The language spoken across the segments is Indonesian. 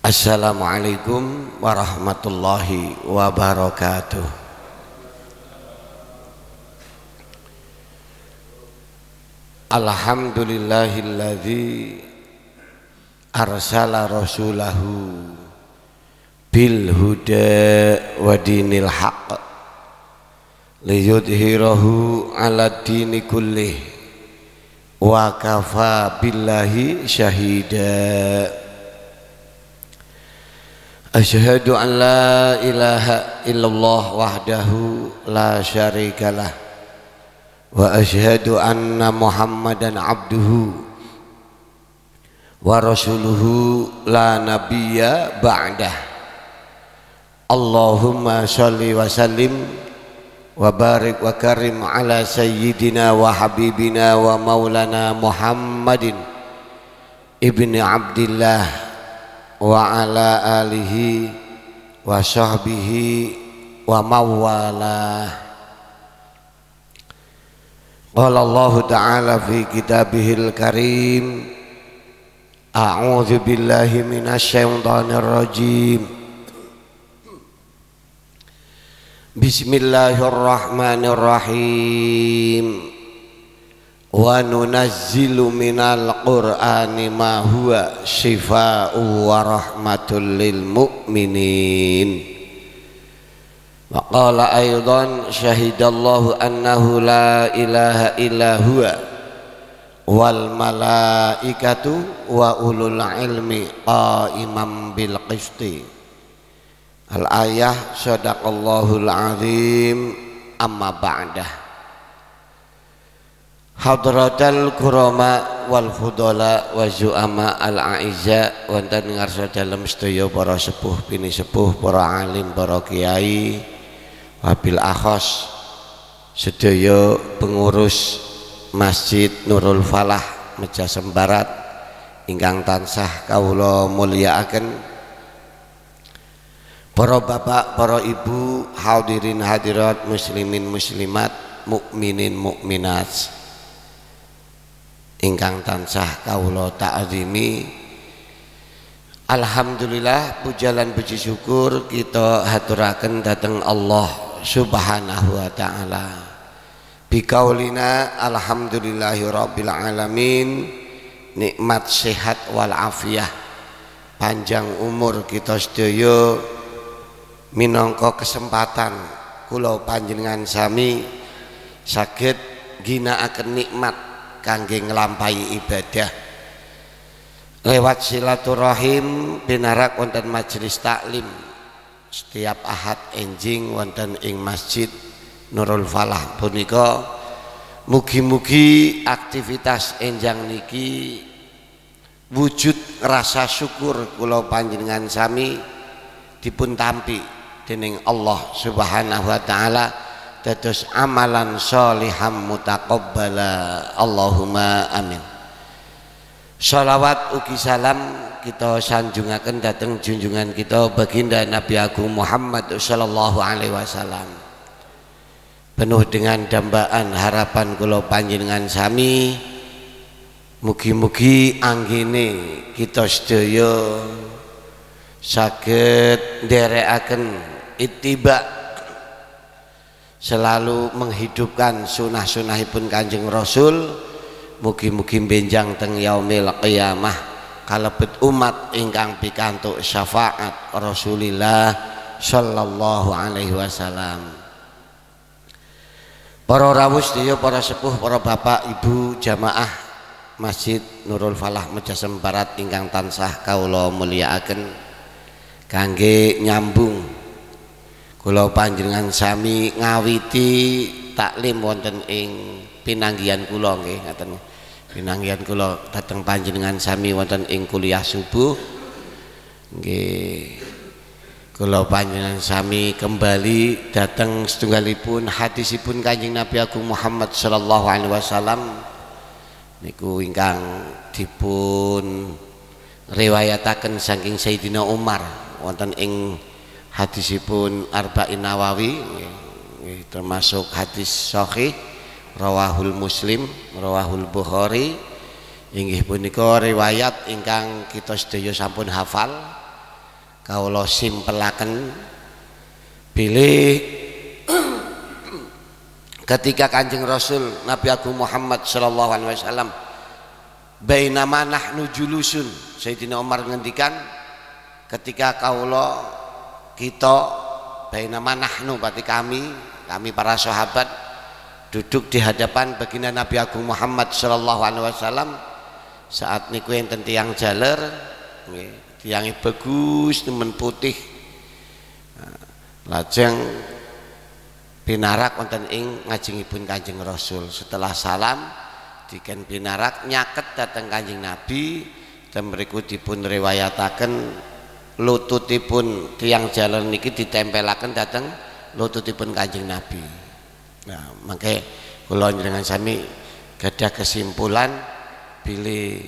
Assalamualaikum warahmatullahi wabarakatuh. Alhamdulillahilladzi arsala rasulahu bil huda wa dinil haqq liyudhhirahu ala dini kullih wa kafa billahi syahida. Asyhadu an la ilaha illallah wahdahu la syarikalah wa asyhadu anna Muhammadan abduhu wa rasuluhu la nabiyya ba'dah. Allahumma sholli wa sallim wa barik wa karim ala sayyidina wa habibina wa maulana Muhammadin ibni Abdillah wa ala alihi wa sahbihi wa mawalah. Qala Allah ta'ala fi kitabihil karim, a'udzu billahi minasy syaithanir rajim. Bismillahirrahmanirrahim. Wa nunazzilu minal qur'ani ma huwa shifaa'u wa rahmatul lil mu'minin. Wa qala aidan syahidallahu annahu la ilaha illa huwa wal malaikatu wa ulul ilmi qaimam bil qisti. Al ayah sadaqallahul azim. Amma ba'dah. Hadratal kurama wal fudala wa zu'ama al a'izza, wonten ngarsa dalem sedaya para sepuh bini sepuh, para alim, para kiai, wabil akhos sedaya pengurus Masjid Nurul Falah Mejasem Barat ingkang tansah kawula mulyakaken, para bapak, para ibu, hadirin hadirat, muslimin muslimat, mukminin mukminat ingkang tansah kawula ta'zimi. Alhamdulillah, pujalan puji syukur kita haturaken dhateng Allah Subhanahu wa taala. Bikaulina alhamdulillahi rabbil alamin, nikmat sehat wal afiyah, panjang umur kita sedaya minangka kesempatan kula panjenengan sami saged ginakaken nikmat kangge nglampahi ibadah lewat silaturahim pinarak wonten majelis taklim setiap ahad enjing wonten ing Masjid Nurul Falah punika. Mugi-mugi aktivitas enjang niki wujud rasa syukur kula panjenengan sami dipun tampi dening Allah Subhanahu wa taala dados amalan sholihan mutaqabbala. Allahumma amin. Shalawat ugi salam kita sanjungaken dhateng junjungan kita baginda Nabi Agung Muhammad sallallahu alaihi wasallam, penuh dengan dambaan harapan kula panjenengan sami. Mugi-mugi anggene kita sedaya saged nderekaken ittiba, selalu menghidupkan sunah-sunahipun Kanjeng Rasul. Mugi-mugi benjang teng yaumil qiyamah kalebet umat ingkang pikantuk syafaat Rasulillah sallallahu alaihi wasallam. Para rawuh sedaya, para sepuh, para bapak ibu jamaah Masjid Nurul Falah Mejasem Barat ingkang tansah kawula mulyakaken, kangge nyambung kula panjenengan sami ngawiti taklim wonten ing pinanggihan kula nggih ngaten. Pinanggihan kula dhateng panjenengan sami wonten ing kuliah subuh nggih. Kula panjenengan sami kembali dhateng setunggalipun hadisipun Kanjeng Nabi Agung Muhammad sallallahu alaihi wasallam niku ingkang dipun riwayataken saking Sayyidina Umar wonten ing hadisipun Arba'in Nawawi, termasuk hadis sahih rawahul Muslim, rawahul Bukhari, inggih punika riwayat ingkang kita sedaya sampun hafal kawula simpelaken bilih ketika Kanjeng Rasul Nabi Agung Muhammad sallallahu alaihi wasallam bainama nahnu julusun, Sayyidina Umar ngendikan ketika kawula kita bainama nahnu berarti kami para sahabat duduk di hadapan baginda Nabi Agung Muhammad sallallahu alaihi wasallam saat niku enten tiyang jaler nggih, tiyange bagus temen putih lajeng pinarak wonten ing ngajengipun Kanjeng Rasul. Setelah salam diken pinarak nyaket dhateng Kanjeng Nabi dan mriku dipun riwayataken lututipun tiyang jaler niki ditempelaken dhateng lututipun Kanjeng Nabi. Nah, mangke kula njenengan sami gadah kesimpulan bilih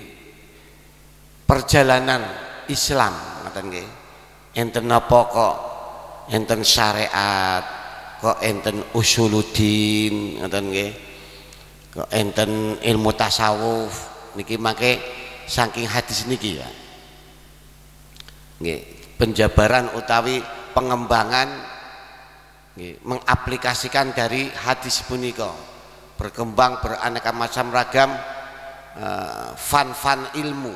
perjalanan Islam ngoten nggih enten napa kok enten syariat, kok enten usuluddin ngoten nggih, kok enten ilmu tasawuf niki mangke saking hadis niki ya nggih, penjabaran utawi pengembangan nggih, mengaplikasikan dari hadis punika berkembang beraneka macam ragam fan ilmu.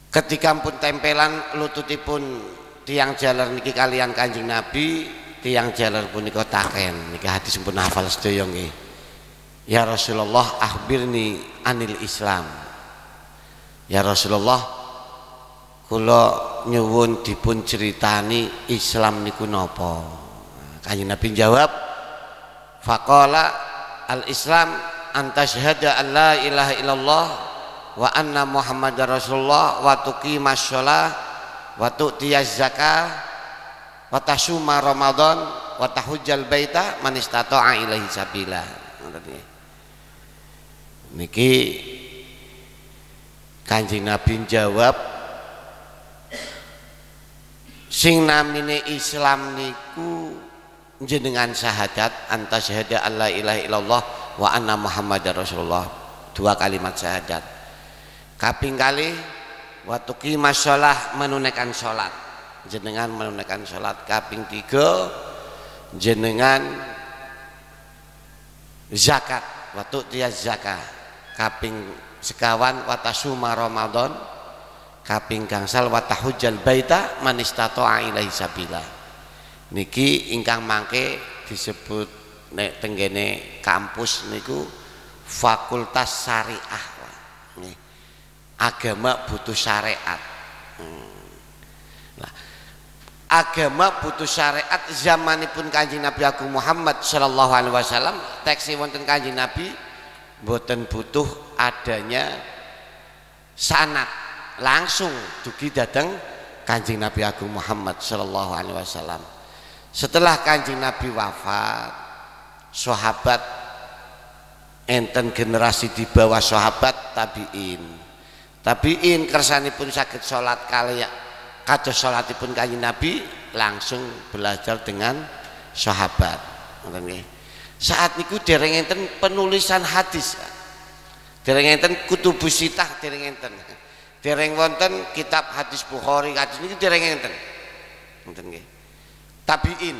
Ketika pun tempelan lututipun tiang jaler niki kalian Kanjeng Nabi, tiang jaler punika taken niki hadis pun hafal sedaya nggih. Ya Rasulullah akhbirni anil Islam. Ya Rasulullah kula nyuwun dipun ceritani Islam niku napa. Kanjeng Nabi jawab faqala al Islam antasyhada an la ilaha illallah wa anna Muhammadar Rasulullah wa tuqimas shalah wa tu'tiyaz zakah wa tasuma Ramadan wa tahujjal baita man istata'a ilaihi sabila. Niki Kanjeng Nabi jawab sing namine Islam niku jenengan syahadat anta syahada alla ilaha illallah wa anna Muhammadar Rasulullah, dua kalimat syahadat. Kaping kali wa tuqimas shalah menunaikan salat, jenengan menunaikan salat. Kaping tiga jenengan zakat wa tu'tiyaz zakah. Kaping sekawan wa tasuma Ramadan. Kaping gangsal wa tahujjal baita man istata'a ilaihi sabila. Niki ingkang mangke disebut nek tenggene kampus niku fakultas syariah. Nih agama butuh syariat. Nah, agama butuh syariat zamanipun Kanjeng Nabi Agung Muhammad sallallahu alaihi wasallam teksi wonten Kanjeng Nabi mboten butuh adanya sanad, langsung dugi dateng Kanjeng Nabi Agung Muhammad sallallahu alaihi wasallam. Setelah Kanjeng Nabi wafat, sahabat enten generasi di bawah sahabat tabiin. Tabiin kersanipun saged salat kaliya kados salatipun Kanjeng Nabi langsung belajar dengan sahabat. Ngoten nggih. Saat niku dereng enten penulisan hadis. Dereng enten kutubus sitah, dereng enten. Dereng wonten kitab hadis Bukhari, hadis niku dereng enten. Ngoten nggih. Tabiin.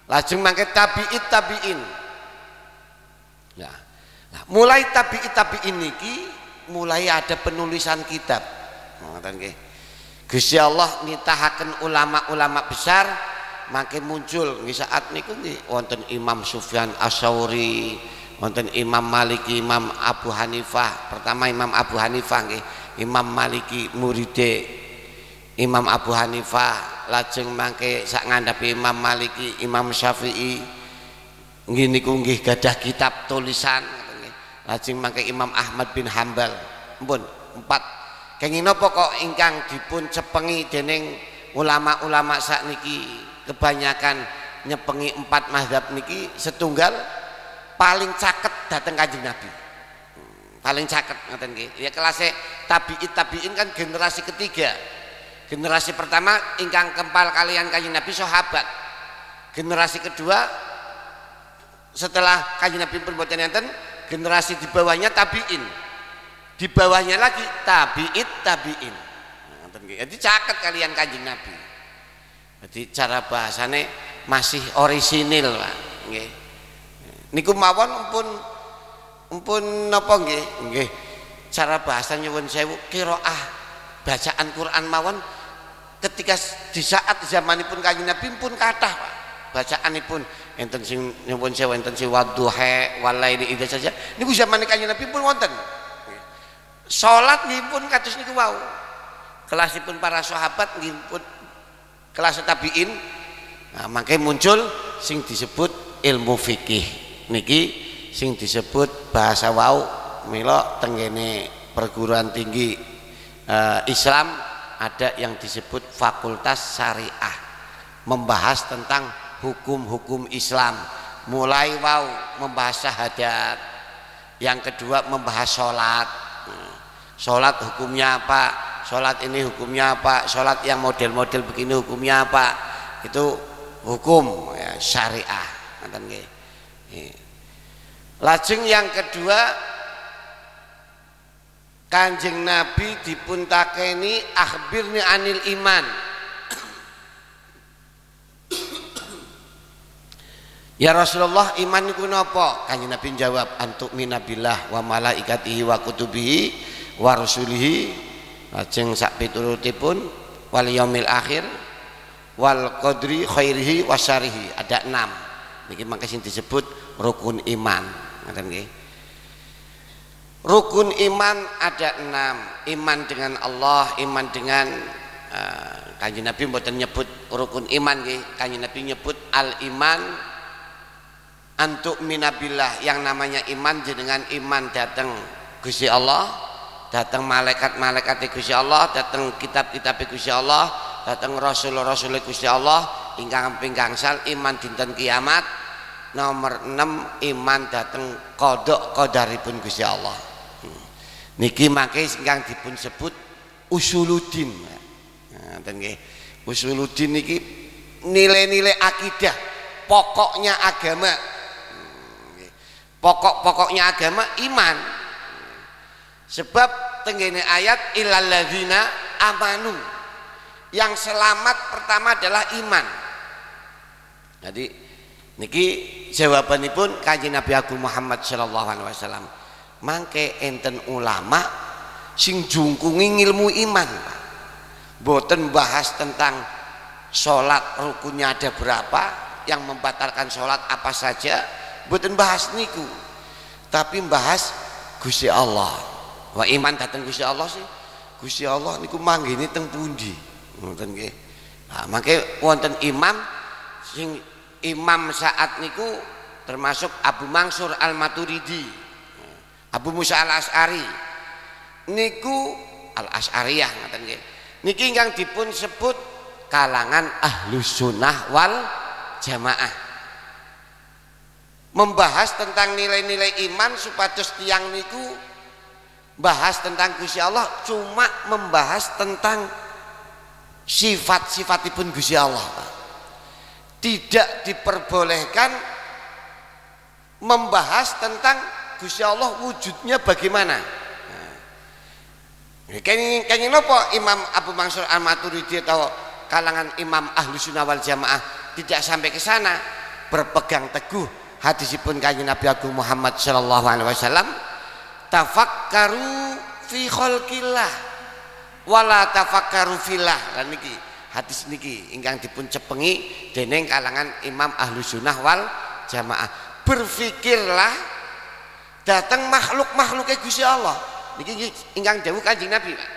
Lajeng mangke tabiin. Ya. Nah, mulai tabiin niki mulai ada penulisan kitab. Ngoten nggih. Gusti Allah nitahaken ulama-ulama besar mangke muncul nggih saat niku nggih wonten Imam Sufyan Ats-Tsauri, wonten Imam Maliki, Imam Abu Hanifah. Pertama Imam Abu Hanifah nggih, Imam Maliki muride Imam Abu Hanifah, lajeng mangke sak ngandhapi Imam Maliki, Imam Syafi'i nggih niku nggih gadah kitab tulisan. Lajeng mangke Imam Ahmad bin Hambal. Ampun, 4. Kenging napa kok ingkang dipun cepengi dening ulama-ulama sakniki kebanyakan nyepengi 4 mazhab niki setunggal paling caket dateng Kanjeng Nabi. Paling caket ngoten nggih. Ya kelase tabiin kan generasi ketiga. Generasi pertama ingkang kempal kalian Kanjeng Nabi sahabat. Generasi kedua setelah Kanjeng Nabi pun boten enten, generasi di bawahnya tabiin, di bawahnya lagi tabiin. Jadi caket kalian Kanjeng Nabi. Jadi cara bahasane masih orisinil Pak. Nggih. Niku mawon empun napa nggih. Cara bahasa nyuwun sewu qiraah bacaan Quran mawon ketika di saat zamanipun Kanjeng Nabi pun kathah Pak. Bacaanipun enten sing nyuwun sewu enten sing wadduha walaili idza saja niku zaman Kanjeng Nabi pun wonten. Salat nggih pun kados niku wau. Kelasipun para sahabat nggih pun kelas tabiin. Nah, mangke muncul sing disebut ilmu fikih. Niki sing disebut bahasa wau mila tenggene perguruan tinggi Islam ada yang disebut fakultas syariah, membahas tentang hukum-hukum Islam, mulai wau membahas syahadat, yang kedua membahas sholat, sholat hukumnya apa, sholat ini hukumnya apa, sholat yang model-model begini hukumnya apa, itu hukum ya, syariah. Lajeng yang kedua Kanjeng Nabi dipun takeni akhbirni anil iman. Ya Rasulullah, iman niku napa? Kanjeng Nabi jawab antuk minabillah wa malaikatihi wa kutubihi wa rusulihi. Lajeng sak piturutipun wal yaumil akhir wal qadri khairihi wa syarihi. Ada 6. Niki mangke sing disebut rukun iman. Ngoten nggih. Rukun iman ada 6. Iman dengan Allah, iman dengan Kanjeng Nabi mboten nyebut rukun iman nggih. Kanjeng Nabi nyebut al iman antuk minabillah, yang namanya iman jenengan iman datang Gusti Allah, datang malaikat-malaikat Gusti Allah, datang kitab-kitab Gusti Allah, datang rasul-rasul Gusti Allah, ingkang pinggangsal iman dinten kiamat. Nomor 6 iman datang qada qadaripun Gusti Allah. Niki mangke ingkang dipun sebut usuluddin. Ngoten nggih. Usuluddin niki nilai-nilai akidah, pokoknya agama. Pokok-pokoknya agama iman. Sebab tenggene ayat illal ladzina amanu, yang selamat pertama adalah iman. Jadi niki jawabanipun Kanjeng Nabi Agung Muhammad sallallahu alaihi wasallam. Mangke enten ulama sing jungkungi ilmu iman, boten bahas tentang sholat rukunnya ada berapa, yang membatalkan sholat apa saja, boten bahas niku, tapi bahas Gusti Allah. Wa iman dateng Gusti Allah sih, Gusti Allah niku manggene teng pundi, ngoten nggih. Nah, mangke wonten imam sing imam saat niku termasuk Abu Mansur Al-Maturidi, Abu Musa Al-Asy'ari niku Al-Asy'ariyah ngoten nggih. Niki ingkang dipun sebut kalangan Ahlus Sunnah wal Jamaah. Membahas tentang nilai-nilai iman supados tiyang niku bahas tentang Gusti Allah, cuma membahas tentang sifat-sifatipun Gusti Allah. Tidak diperbolehkan membahas tentang Gusti Allah wujudnya bagaimana. Kenging napa Imam Abu Mansur Al-Maturidi atau kalangan imam Ahlus Sunnah wal Jamaah tidak sampai ke sana, berpegang teguh hadisipun Kanjeng Nabi Agung Muhammad sallallahu alaihi wasallam, tafakkaru fi khalqillah wala tafakkaru fillah. Lan niki hadis niki ingkang dipun cepengi dening kalangan imam Ahlus Sunnah wal Jamaah. Berfikirlah datang makhluk-makhluknya Gusti Allah. Niki ingkang dawuh Kanjeng Nabi, Pak.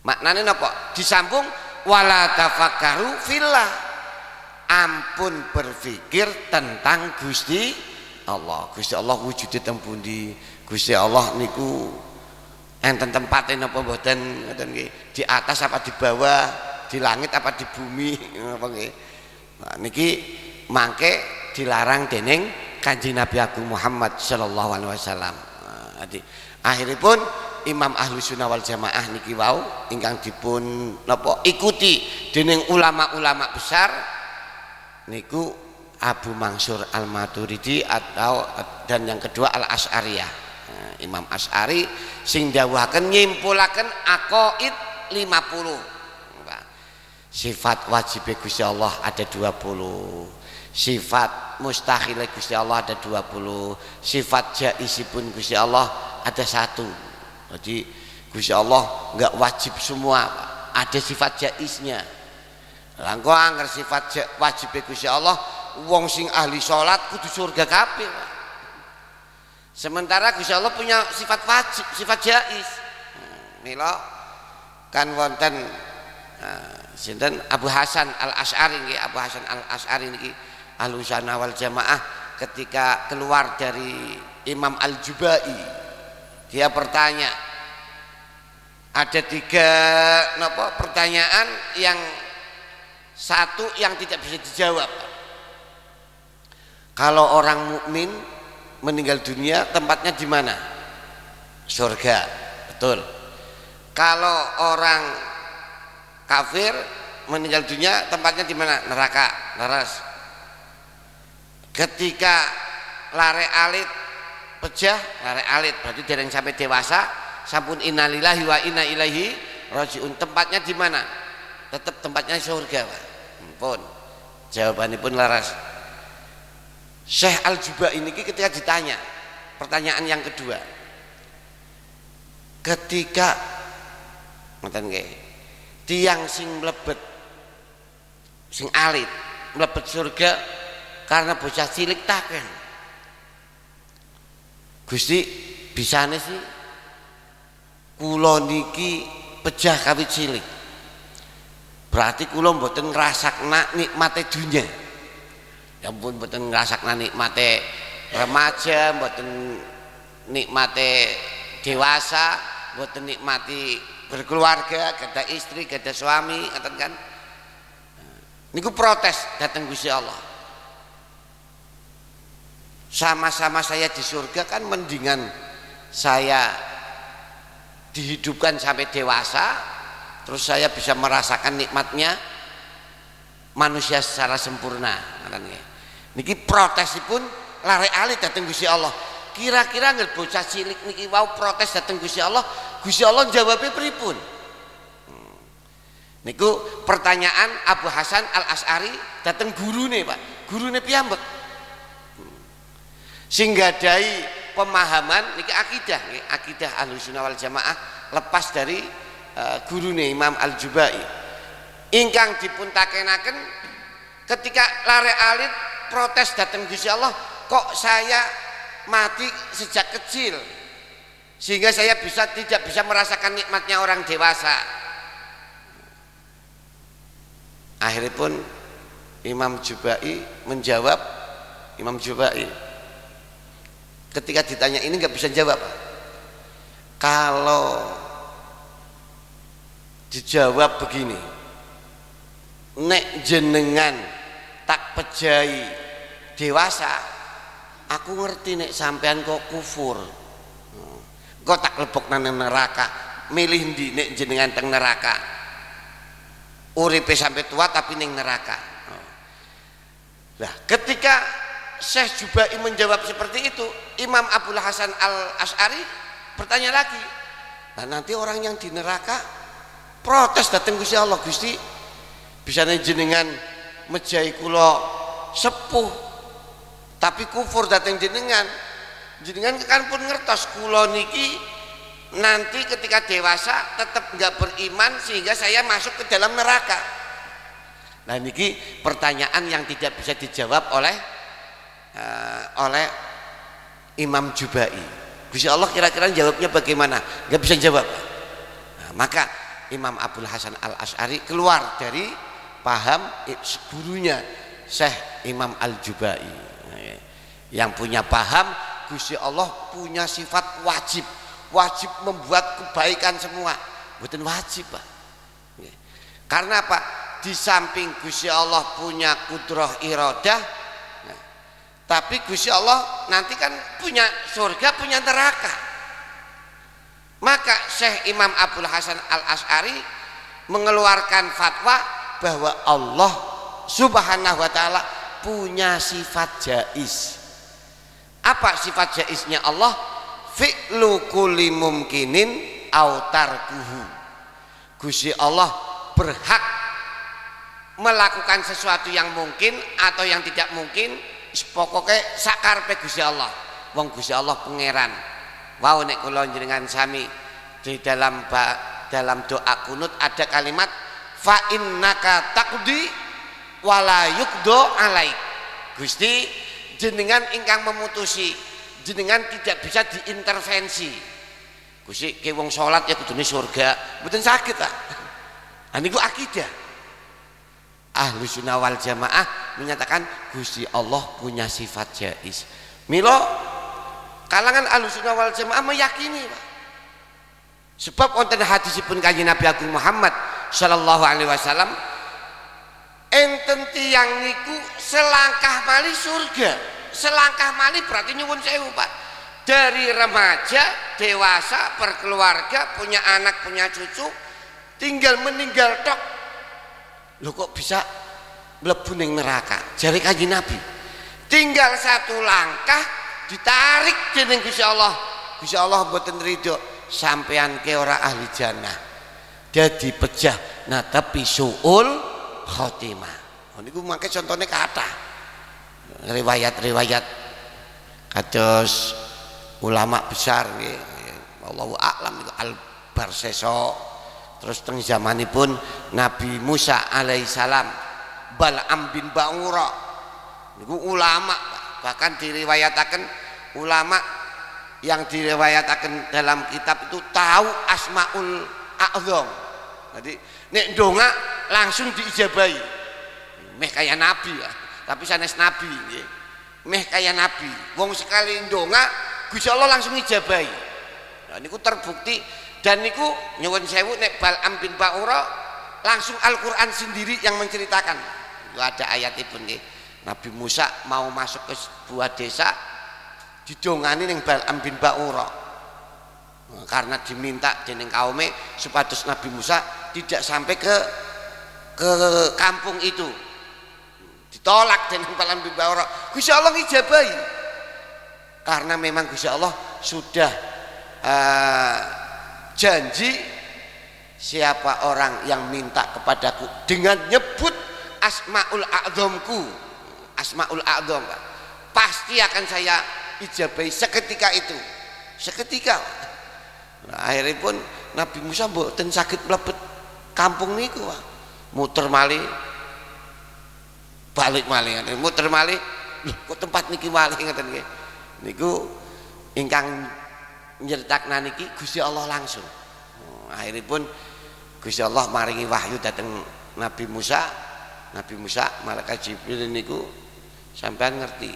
Maknane napa? Disambung wala tafakkaru fillah. Ampun berpikir tentang Gusti Allah. Gusti Allah wujude teng pundi? Gusti Allah niku enten tempate napa mboten, ngoten nggih. Di atas apa di bawah, di langit apa di bumi, napa nggih. Nah, niki mangke dilarang dening Kanjeng Nabi Agung Muhammad sallallahu alaihi wasallam. Jadi akhiripun Imam Ahlus Sunnah wal Jamaah niki wau ingkang dipun napa ikuti dening ulama-ulama besar niku Abu Mansur Al-Maturidi atau dan yang kedua Al-Asy'ariyah. Nah, Imam Asy'ari sing dawuhaken nyimpulaken aqaid 50. Sifat wajib Gusti Allah ada 20, sifat mustahil Gusti Allah ada 20, sifat jaizipun Gusti Allah ada 1. Jadi Gusti Allah enggak wajib semua, ada sifat jaiznya. Lah engko angger sifat wajib Gusti Allah, wong sing ahli salat kudu surga kabeh. Sementara Gusti Allah punya sifat wajib, sifat jaiz. Mila kan wonten sinten Abu Hasan Al-Asy'ari nggih, Abu Hasan Al-Asy'ari niki Ahlussunnah wal Jamaah ketika keluar dari Imam Al-Jubai, dia bertanya, ada 3 pertanyaan yang satu yang tidak bisa dijawab. Kalau orang mukmin meninggal dunia tempatnya di mana? Surga, betul. Kalau orang kafir meninggal dunia tempatnya di mana? Neraka, leres. Ketika lare alit pejah, lare alit berarti dereng sampai dewasa, sampun innalillahi wa inna ilaihi rajiun, tempatnya di mana? Tetap tempatnya surga, Pak. Pun jawabannya pun laras. Syekh Al-Jubai ini ketika ditanya pertanyaan yang kedua, ketika ngoten nggih, tiang sing mlebet sing alit mlebet surga karena bocah cilik taken, Gusti bisane sih kula niki pejah kawit cilik, berarti kula mboten ngrasakna nikmate dunya. Ya ampun, mboten ngrasakna nikmate remaja, mboten nikmate dewasa, mboten nikmati berkeluarga, gadah istri, gadah suami, ngoten kan. Niku protes datang Gusti Allah. Sama-sama saya di surga kan mendingan saya dihidupkan sampai dewasa, terus saya bisa merasakan nikmatnya manusia secara sempurna. Niki protesipun lare alit dateng Gusti Allah. Kira-kira nggak bocah cilik niki wau protes dateng Gusti Allah jawabnya pripun? Niku pertanyaan Abu Hasan Al-Asy'ari dateng gurune, Pak. Gurune piyambak. Sing gadhahi pemahaman niki akidah, akidah Ahlussunnah wal Jamaah lepas dari gurune Imam Al-Jubai. Ingkang dipun takenaken ketika lare alit protes datang Gusti Allah, kok saya mati sejak kecil sehingga saya tidak bisa merasakan nikmatnya orang dewasa. Akhirnya pun Imam Jubai menjawab, Imam Jubai ketika ditanya ini nggak bisa jawab. Kalau dijawab begini, nek jenengan tak pejahi dewasa, aku ngerti nek sampean kok kufur, kok tak lebok nang neraka, milih ndi nek jenengan teng neraka, uripe sampai tua tapi ning neraka. Nah, ketika Syekh Jubai menjawab seperti itu, Imam Abul Hasan Al-Asy'ari bertanya lagi, nah nanti orang yang di neraka protes datang Gusti Allah, Gusti bisa jenengan mejahi kula sepuh tapi kufur dateng jenengan kan pun ngertos kula niki nanti ketika dewasa tetap nggak beriman sehingga saya masuk ke dalam neraka. Nah niki pertanyaan yang tidak bisa dijawab oleh Imam Jubai. Gusti Allah kira-kira jawabnya bagaimana? Nggak bisa jawab. Nah, maka Imam Abul Hasan Al-Asy'ari keluar dari paham gurunya Syekh Imam Al-Jubai yang punya paham Gusti Allah punya sifat wajib membuat kebaikan semua, bukan wajib, Pak. Karena apa? Di samping Gusti Allah punya kudrah iradah, tapi Gusti Allah nanti kan punya surga, punya neraka. Maka Syekh Imam Abul Hasan Al-Asy'ari mengeluarkan fatwa bahwa Allah Subhanahu wa ta'ala punya sifat jaiz. Apa sifat jaiznya Allah? fi'lu kulli mumkinin autarkuhu. Gusti Allah berhak melakukan sesuatu yang mungkin atau yang tidak mungkin, pokoknya sakarepe Gusti Allah. Wong Gusti Allah pangeran. Wau nek kula njenengan sami di dalam doa kunut ada kalimat fa innaka taqdi wala yuqda alaik. Gusti jenengan ingkang memutusi, jenengan tidak bisa diintervensi. Gusti ke wong salat ya kudune surga, mboten saged ta. Nah niku akidah. Ahlus Sunnah wal Jamaah menyatakan Gusti Allah punya sifat jaiz. Milo kalangan Ahlus Sunnah wal Jamaah meyakini, Pak. Sebab wonten hadisipun Kanjeng Nabi Agung Muhammad sallallahu alaihi wasallam, enten tiyang niku selangkah mali surga. Selangkah mali berarti nyuwun sewu, Pak. Dari remaja, dewasa, berkeluarga, punya anak, punya cucu, tinggal meninggal tok. Loh kok bisa mlebu ning neraka? Jare Kanjeng Nabi. Tinggal satu langkah ditarik dening Gusti Allah. Gusti Allah mboten ridho sampean ke ora ahli jannah. Dadi pejah nah tapi suul khotimah. Niku mangke contone kathah. Riwayat-riwayat kados ulama besar nggih. Wallahu a'lam itu Al-Barseso. Terus teng zamanipun Nabi Musa alaihissalam, Bal'am bin Ba'ura niku ulama, bahkan diriwayataken ulama yang diriwayataken dalam kitab itu tahu asmaul a'zam. Jadi nek ndonga langsung diijabahi. Meh kaya nabi ya, tapi sanes nabi nggih. Meh kaya nabi. Wong sekali ndonga Gusti Allah langsung ijabahi. Nah niku terbukti. Dan niku nyuwun sewu nek Bal'am bin Ba'ura langsung Al-Qur'an sendiri yang menceritakan. Itu ada ayatipun nggih. Nabi Musa mau masuk ke sebuah desa didongani ning Bal'am bin Ba'ura. Karena diminta dening kaume supados Nabi Musa tidak sampai ke kampung itu. Ditolak dening Bal'am bin Ba'ura. Gusti Allah ngijabahi. Karena memang Gusti Allah sudah janji siapa orang yang minta kepadaku dengan nyebut asmaul a'zamku, asmaul a'zam, pasti akan saya ijabahi seketika itu, seketika. Nah, akhirnya pun Nabi Musa mboten saged mlebet kampung niku, muter malih balik malih, muter malih, kok tempat niki malih ngoten nggih. Niku ingkang nyeritakna niki Gusti Allah langsung. Akhirnya pun Gusti Allah maringi wahyu dateng Nabi Musa. Nabi Musa malaikat Jibril niku sampean ngerti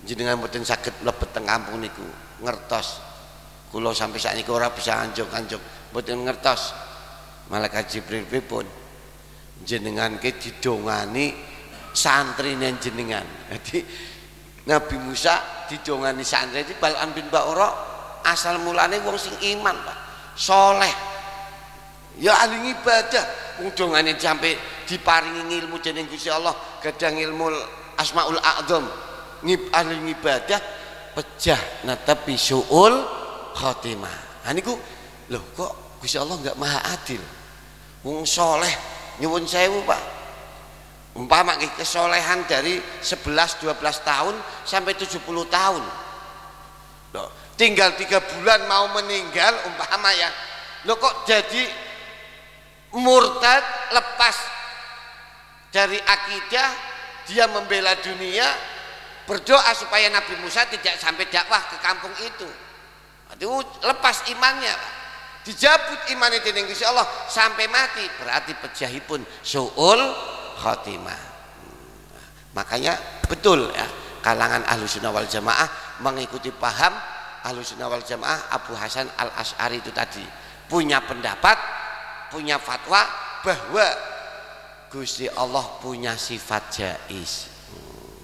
jenengan mboten saged mlebet teng kampung niku, ngertos kula sampai sakniki ora bisa anjuk-anjuk mboten ngertos. Malaikat Jibril pun jenengan ke didongani santrine jenengan. Jadi Nabi Musa didongani santri itu Bal'am bin Ba'ura asal mulane wong sing iman, Pak, soleh, ya ahli ibadah. Wong dongane sampai diparingi ilmu dening Gusti Allah, gadah ilmu asmaul a'zam, ahli ibadah, pejah natapi suul khotimah. Nah niku lho kok Gusti Allah enggak maha adil. Wong soleh nyuwun sewu, Pak, umpama kesolehan dari 11-12 tahun sampai 70 tahun. Loh, tinggal 3 bulan mau meninggal umpama ya, lo kok jadi murtad, lepas dari akidah, dia membela dunia, berdoa supaya Nabi Musa tidak sampai dakwah ke kampung itu. Aduh, lepas imannya, dijabut imannya dening Gusti Allah sampai mati, berarti pejahipun suul khotimah. Makanya betul ya, kalangan Ahlus Sunnah wal Jamaah mengikuti paham Ahlus Sunnah wal Jamaah Abu Hasan Al-Asy'ari itu tadi punya pendapat, punya fatwa bahwa Gusti Allah punya sifat jaiz.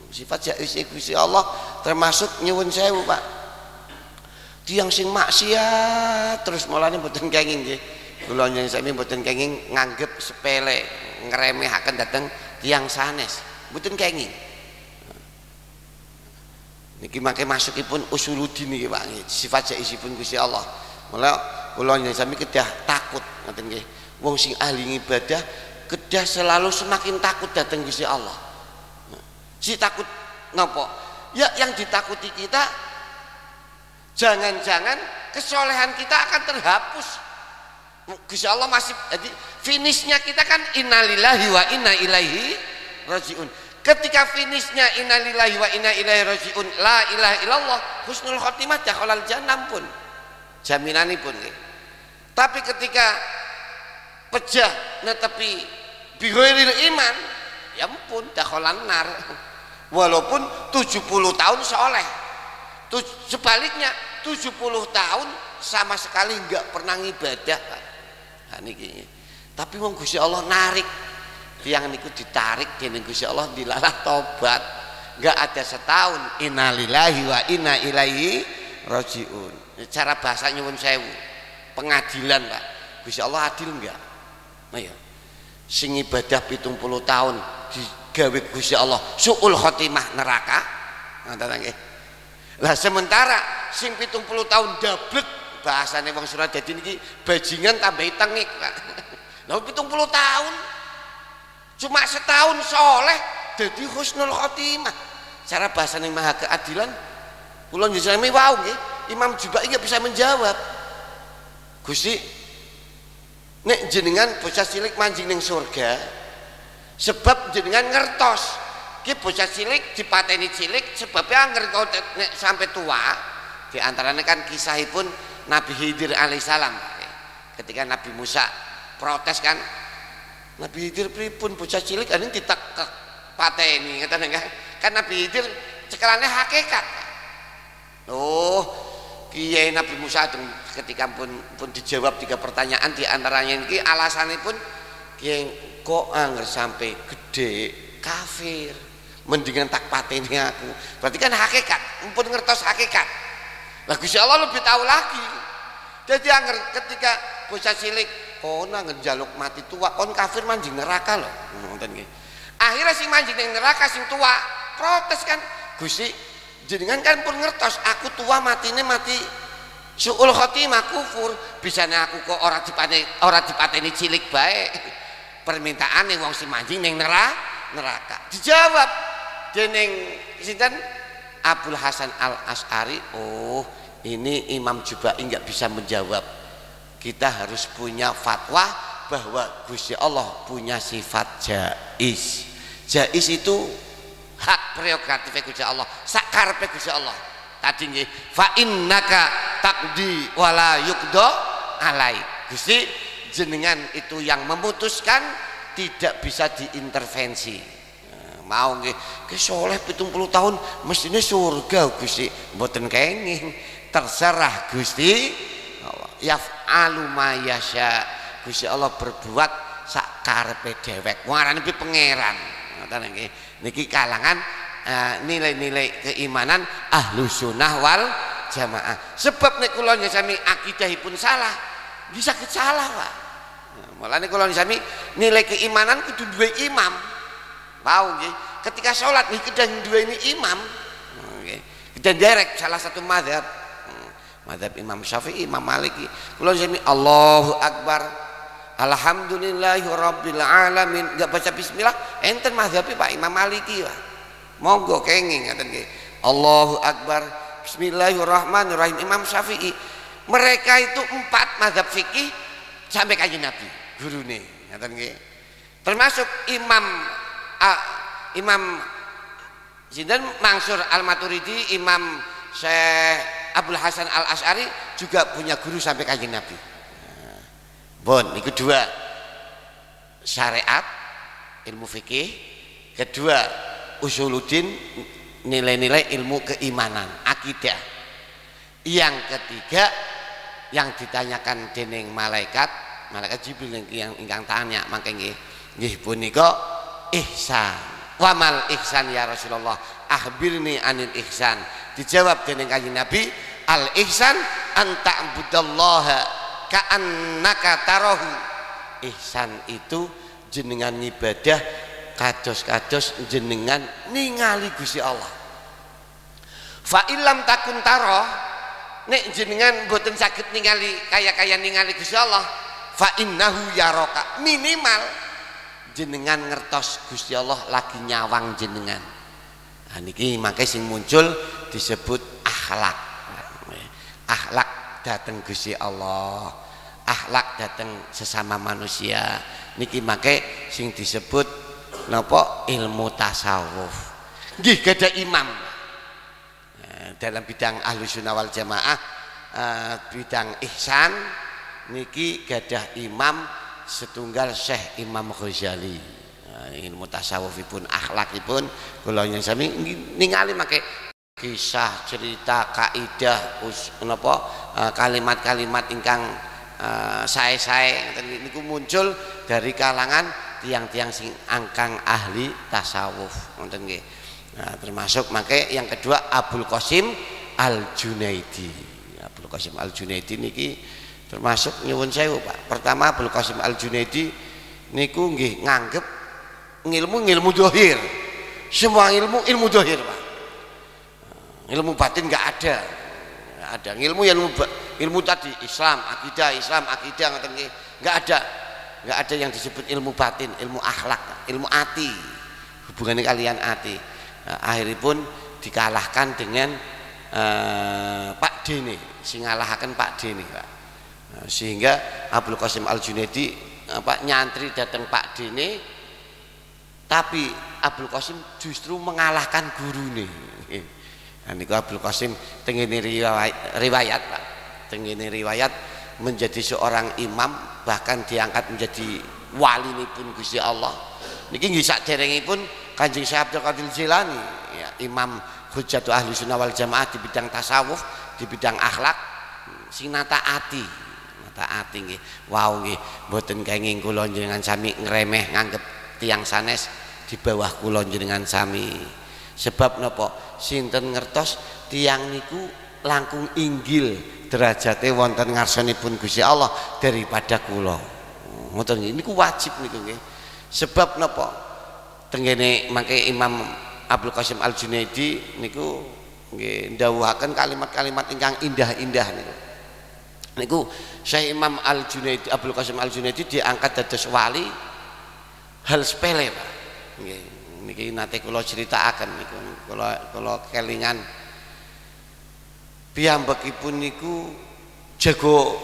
Sifat jaiz Gusti Allah termasuk nyuwun sewu, Pak, tiyang sing maksiat terus mulane mboten kenging nggih. Kula nyen sami mboten kenging nganggep sepele, ngremehaken dateng tiyang sanes, mboten kenging. Niki mangke masukipun usuluddin niki Pak nggih, sifat jaisipun Gusti Allah. Mula kula njenengan sami kedah takut ngoten nggih. Wong sing ahli ibadah kedah selalu semakin takut datang Gusti Allah. Si takut napa? Ya yang ditakuti kita jangan-jangan kesolehan kita akan terhapus. Gusti Allah masih, jadi finishnya kita kan innalillahi wa inna ilaihi rajiun. Ketika finishnya innalillahi wa inna ilaihi rajiun, la ilaha illallah, husnul khotimah dakhalal jannah pun jaminanipun nggih. Tapi ketika pejah netepi bighairil iman, ya ampun dakhalan nar. Walaupun 70 tahun soleh, sebaliknya 70 tahun sama sekali enggak pernah ibadah. Nah, niki. Tapi wong Gusti Allah narik, tiang niku ditarik dening Gusti Allah dilalah tobat. Enggak ada setahun innalillahi wa inna ilaihi rajiun. Cara bahasa nyuwun sewu, pengadilan Pak. Gusti Allah adil enggak? Nah ya. Sing ibadah 70 tahun digawe Gusti Allah suul khotimah neraka. Ngoten nggih. Lah sementara sing 70 tahun dablek bahasane wong Suradadi niki bajingan tambahi tengik. Lah 70 tahun cuma setahun soleh jadi husnul khotimah. Cara bahasane maha keadilan kula njami wau nggih, Imam Jubai nggak bisa menjawab. Gusti nek jenengan bocah cilik manjing ning surga sebab jenengan ngertos ki bocah cilik dipateni cilik sebabnya ngertos sampai tua. Di antaranya kan kisahipun Nabi Khidir alaihissalam ketika Nabi Musa protes kan, Nabi Khidir pripun bocah cilik ane ditekek pateni ngeten kan Nabi Khidir cekelane hakikat. Oh kiai Nabi Musa ketika pun dijawab 3 pertanyaan di antaranya ini alasannya pun kiai kok angger sampai gede kafir mendingan tak pateni aku, berarti kan hakikat pun ngertos hakikat. Lah Gusti Allah lebih tahu lagi. Jadi angger ketika bocah cilik kono angger njaluk mati tua kon kafir manjing neraka lho ngoten nggih. Akhirnya sing manjing ning neraka sing tua protes kan, Gusti jenengan kan pun ngertos aku tua matine mati suul khotimah kufur, bisane aku kok ora dipateni cilik bae. Permintaane wong sing manjing ning neraka. Dijawab dening sinten Abul Hasan Al Asy'ari. Oh ini Imam Jubai nggak bisa menjawab. Kita harus punya fatwa bahwa Gusti Allah punya sifat jais. Jais itu hak prerogatif Gusti Allah, sakarepe Gusti Allah. Tadi nggih fa innaka taqdi wala yuqda alai. Gusti jenengan itu yang memutuskan, tidak bisa diintervensi. Mau nggih ke soleh 70 tahun mestine surga Gusti, mboten kenging, terserah Gusti Allah. Yaf'alu ma yasha. Gusti Allah berbuat sak karepe dhewek. Warane iki pangeran. Ngoten nggih. Niki kalangan nilai-nilai keimanan ahlu sunnah wal jamaah. Sebab nek kula nyami akidahipun salah, bisa salah Pak. Mulane kula nyami nilai keimanan kudu duwe imam. Mau nggih, ketika sholat nih kedah duweni imam. Nggih. Kita derek salah satu mazhab. Mazhab Imam Syafi'i, Imam Maliki. Kula nyami Allahu Akbar. Alhamdulillahi rabbil alamin. Enggak baca bismillah, enten mazhabi Pak Imam Maliki Pak. Monggo kenging ngaten nggih. Allahu Akbar. Bismillahirrahmanirrahim. Imam Syafi'i. Mereka itu 4 mazhab fikih sampai kanjeng Nabi, gurune ngaten nggih. Termasuk Imam Sinten Mansur Al-Maturidi, Imam Syekh Abdul Hasan Al Asy'ari juga punya guru sampai kanjeng Nabi. Bon, ini kedua syariat ilmu fikih, kedua usuluddin nilai-nilai ilmu keimanan akidah, yang ketiga yang ditanyakan dening malaikat Jibril yang ingkang tanya mangke nggih punika ihsan. Wa mal ihsan ya Rasulullah, akhbirni anil ihsan. Dijawab dening kanjeng Nabi, al ihsan an ta'budallaha ka'annaka tarahu. Ihsan itu jenengan ibadah kados-kados jenengan ningali Gusti Allah. Fa illam takun taro, nek jenengan boten saged ningali kaya ningali Gusti Allah, fa innahu yaraka, minimal jenengan ngertos Gusti Allah lagi nyawang jenengan. Nah niki mangke sing muncul disebut akhlak. Akhlak dateng Gusti Allah, akhlak dateng sesama manusia. Niki mangke sing disebut napa ilmu tasawuf. Nggih gadah imam. Dalam bidang Ahlussunnah wal Jamaah, bidang ihsan niki gadah imam setunggal Syekh Imam Ghazali. Ilmu tasawufipun akhlakipun kula yang sami ningali make kisah cerita kaidah napa kalimat-kalimat ingkang sae-sae niku muncul dari kalangan tiang-tiang sing angkang ahli tasawuf ngoten nggih. Nah, termasuk make yang kedua Abul Qasim Al-Junaidi. Abul Qasim Al-Junaidi niki termasuk nyuwun sewu Pak. Pertama Abul Qasim Al-Junaidi niku nggih nganggep ilmu dohir. Semua ilmu dohir Pak. Ilmu batin nggak ada. Nggak ada. Ilmu tadi Islam akidah ngoten nggih. Nggak ada yang disebut ilmu batin, ilmu akhlak, ilmu ati. Hubungannya kalian ati. Nah, akhiripun dikalahkan dengan Pak Dene, sing ngalahaken Pak Dene Pak. Nah, sehingga Abdul Qasim Al-Junaidi nyantri datang Pak Dene, tapi Abdul Qasim justru mengalahkan gurune. Nah niku Abdul Qasim tengene riwayat Pak, tengene riwayat menjadi seorang imam, bahkan diangkat menjadi walinipun Gusti Allah. Niki nggih saderengipun Kanjeng Syekh Abdul Qadir Jilani, ya, imam Hujjatul Ahlussunnah wal Jamaah di bidang tasawuf, di bidang akhlak, sing nata ati nggih. Wow nggih, mboten kenging kula njenengan sami ngremeh nganggep tiang sanes di bawah kula njenengan sami. Sebab napa? Sinten ngertos tiang niku langkung inggil derajate wonten ngarsanipun Gusti Allah daripada kula. Ngoten nggih, niku wajib niku nggih. Sebab napa? Tengene mangke Imam Abdul Qasim Al-Junaidi niku nggih ndhawuhaken kalimat-kalimat ingkang indah-indah niku. Niku Syekh Imam Al-Junaidi, Abdul Qasim Al-Junaidi diangkat dados wali hal sepele Pak. Nggih niki nate kula critakaken niku kula kelingan piyambakipun niku jago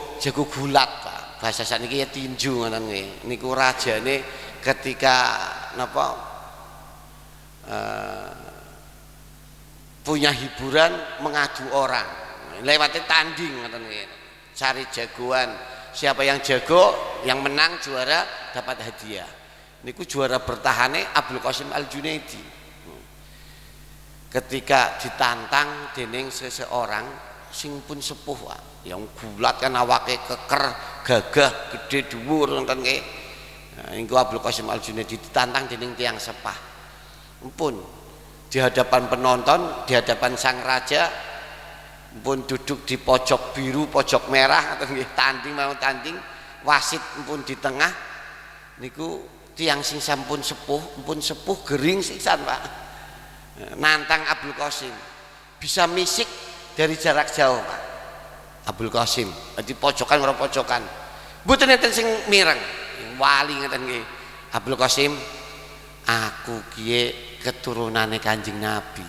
gulat Pak. Bahasa sakniki ya tinju ngoten nggih. Niku rajane ketika napa punya hiburan mengadu orang lewatnya tanding cari jagoan, siapa yang jago yang menang juara dapat hadiah. Niku juara bertahannya Abdul Qasim Al-Junaidi ketika ditantang dening seseorang sing pun sepuh yang gulat kan awake keker gagah gede dhuwur ngoten nggih. Niku Abdul Qasim Al-Junaidi ditantang dening tiang sepah. Pun di hadapan penonton, di hadapan sang raja, pun duduk di pojok biru, pojok merah, atau tanding, wasit pun di tengah. Niku tiang sing sampun sepuh gering sisan Pak. Nantang Abdul Qasim, bisa misik dari jarak jauh Pak. Abdul Qasim di pojokan ora pojokan. Mboten enten sing mireng, wali ngeten nggih. Abdul Qasim, aku kiye keturunane Kanjeng Nabi.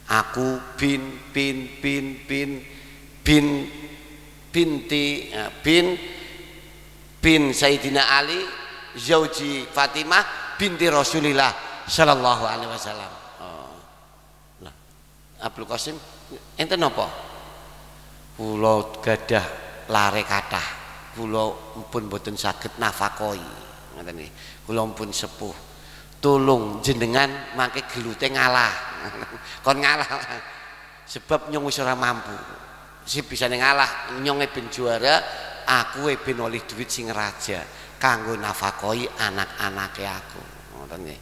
Aku bin Sayyidina Ali zauji Fatimah binti Rasulillah sallallahu alaihi wasallam. Nah, Abdul Qasim enten napa? Kula gadah lare kathah. Kula pun boten saged nafakoi. Ngoten nggih. Kula pun sepuh. Tolong jenengan mangke gelute ngalah. Kon ngalah. Sebab nyong wis ora mampu. Si bisa ngalah, nyonge ben juara, aku ben oleh duit sing raja kanggo nafakoi anak-anake aku. Ngoten nggih.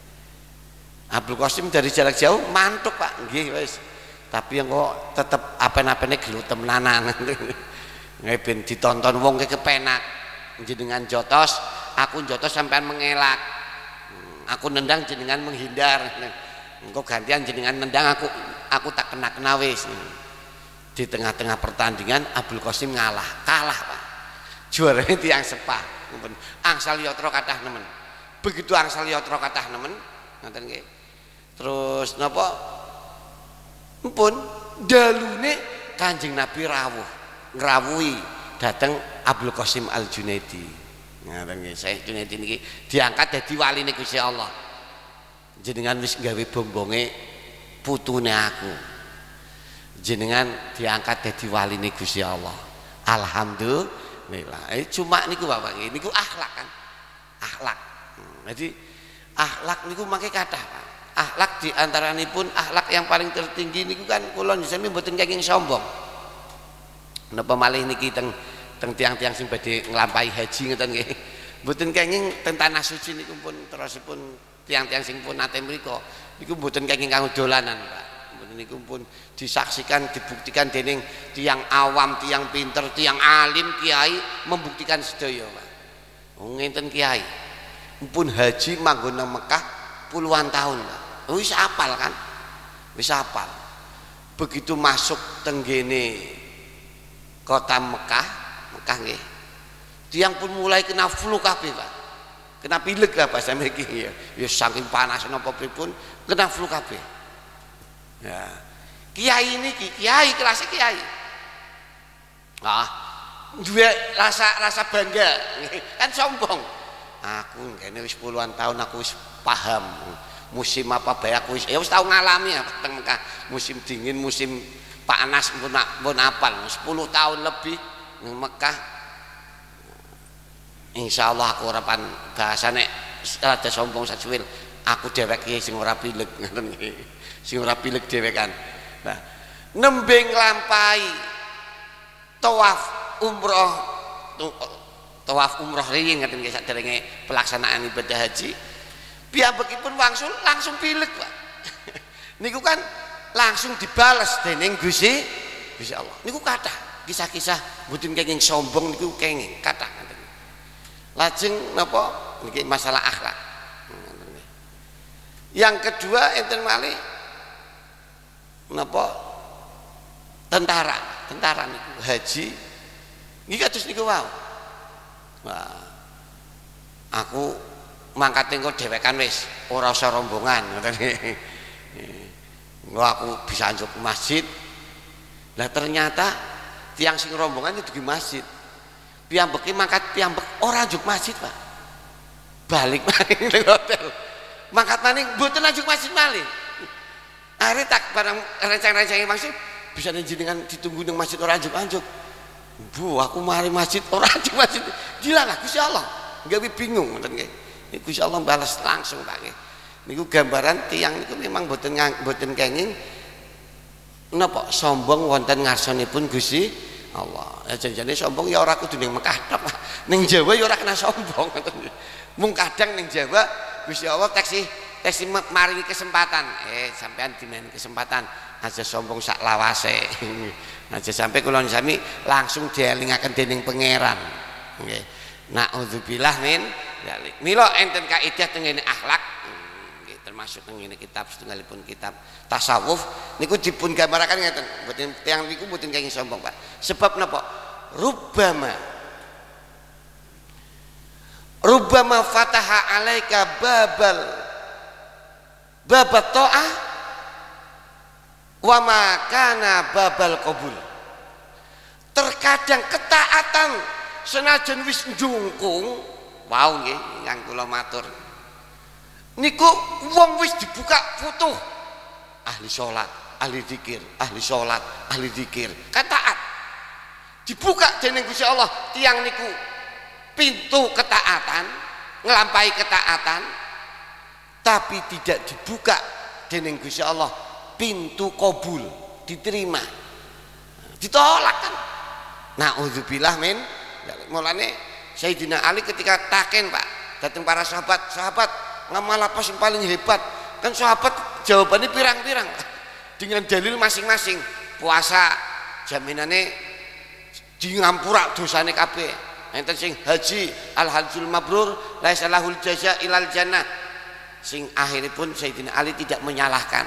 Abdul Qasim dari jarak jauh mantuk Pak, nggih wis. Tapi yang kok tetep apen-apene gelutem temenanan. Nggih ben ditonton wong kepenak. Jenengan jotos, aku jotos sampean mengelak. Aku nendang jenengan menghindar. Engko gantian jenengan nendang aku tak kena wis. Di tengah-tengah pertandingan Abdul Qasim kalah Pak. Juaranya tiang sepah. Angsal yatra kathah nemen. Begitu angsal yatra kathah nemen, ngoten nggih. Terus napa? Mpun dalune Kanjeng Nabi rawuh, ngrawuhi dateng Abdul Qasim Al Junaidi. Ngoten nggih, Syekh Junaidi niki diangkat dadi waline Gusti Allah. Jenengan wis gawe bombonge putune aku. Jenengan diangkat dadi waline Gusti Allah. Alhamdulillah. Cuma niku Bapak nggih, niku akhlak kan. Akhlak. Jadi akhlak niku mangke kathah, Pak. Akhlak diantaranipun akhlak yang paling tertinggi niku kan kula sami mboten kenging sombong. Napa malih niki teng tiang-tiang sing badhe nglampahi haji ngoten nggih. Mboten kenging teng tanah suci niku pun terusipun tiang-tiang sing pun nate mriku niku mboten kenging kanggo dolanan, Pak. Niku pun disaksikan, dibuktikan dening tiang awam, tiang pinter, tiang alim, kiai membuktikan sedaya, Pak. Ngenten kiai pun haji manggon nang Mekah puluhan tahun, Pak. Wis apal kan? Wis apal. Begitu masuk tenggene kota Mekah nggih. Tiang pun mulai kena flu kabeh, Pak. Kena pilek lah bahasa mriki ya. Ya saking panas napa pripun kena flu kabeh. Ya, kiai niki kiai kelas kiai. Duwe rasa bangga, kan sombong. Aku ngene wis puluhan tahun aku wis paham musim apa bae aku wis tau ngalami apa teng Mekah. Musim dingin, musim panas pun apal. 10 tahun lebih ning Mekah. Insyaallah aku ora pan bahasane rada sombong sajuwil. Aku dhewek iki sing ora pilek ngoten nggih. Sing ora pilek dhewekan. Nah, nembe nglampahi tawaf umroh riyin ngeten nggih saderenge pelaksanaan ibadah haji. Piyambakipun langsung pilek, Pak. Niku kan langsung dibales dening Gusti Allah. Niku kathah kisah-kisah mboten kenging sombong niku kenging kathah ngoten. Lajeng napa niki masalah akhlak. Yang kedua enten malih napa tentara niku haji niki kados niku wau. Wah. Aku mangkat engko dhewekan wis ora usah rombongan ngoten nggih. Aku bisa anjuk ke masjid. Lah ternyata tiang sing rombongan itu di masjid. Piyambake mangkat piyambak ora anjuk masjid, Pak. Balik maning ning hotel. Mangkat maning mboten anjuk masjid malih. Akhirnya tak barang rencang-rencangin maksud bisa jenengan ditunggu di masjid orang anjuk-anjuk. Bu, aku mari masjid orang anjuk-masjid. Gila lah Gusti Allah. Gawe bingung ngoten nggih. Gusti Allah balas langsung Pak nggih. Niku gambaran tiang niku memang boten kenging napa sombong wonten ngarsanipun Gusti Allah. Ya janjane sombong ya ora kudu ning Mekah tok. Ning Jawa ya ora kena sombong ngoten nggih. Mung kadang ning Jawa Gusti Allah taksih maringi kesempatan, sampean dimen kesempatan aja sombong sak lawase. Aja sampai kula sami langsung dielingaken dening pangeran. Nggih. Nauzubillah min dzalik. Mila enten kaidah teng ngene akhlak. Nggih termasuk teng ngene kitab setunggalipun kitab tasawuf niku dipun gambaraken ngeten. Mboten tiyang niku mboten kenging sombong, Pak. Sebab napa? Rubbama fataha alaika babat ta'ah wa makana babal qabul. Terkadang ketaatan senajan wis njungkung, wau nggih ingkang kula matur. Niku wong wis dibuka futuh ahli salat, ahli zikir, ahli salat, ahli zikir. Kan taat. Dibuka dening Gusti Allah tiyang niku pintu ketaatan, nglampahi ketaatan. Tapi tidak dibuka dening Gusti Allah pintu qabul, diterima, ditolak kan. Nauzubillah min. Mulane Sayyidina Ali ketika taken, Pak, datang para sahabat ngamal apa yang paling hebat, kan sahabat jawabannya pirang-pirang dengan dalil masing-masing. Puasa jaminane di ngampura dosane kabeh. Enten sing haji al hajjul mabrur laisa lahul jaza ilal jannah. Sing akhiripun Sayyidina Ali tidak menyalahkan.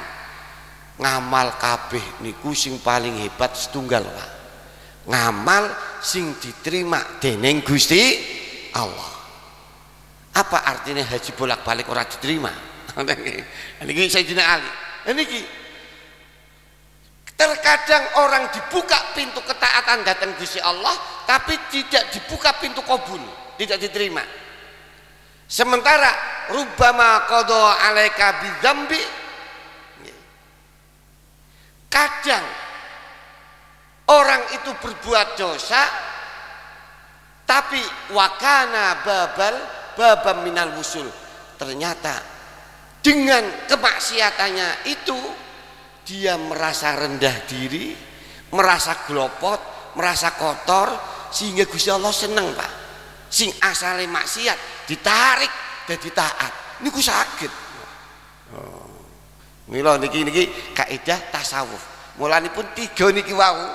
ngamal kabeh niku sing paling hebat setunggal Pak, ngamal sing diterima dening Gusti Allah. Apa artinya haji bolak-balik ora diterima? Niki Sayyidina Ali. Niki terkadang orang dibuka pintu ketaatan datang Gusti Allah, tapi tidak dibuka pintu qabul, tidak diterima. Sementara rubbama qada alaika bidzambi, kadang orang itu berbuat dosa tapi wakana babam minal wusul, ternyata dengan kemaksiatannya itu dia merasa rendah diri, merasa glopot, merasa kotor, sehingga Gusti Allah seneng Pak. Sing asale maksiat ditarik dadi taat niku saged. Mila niki kaidah tasawuf. Mulanipun 3 niki wau,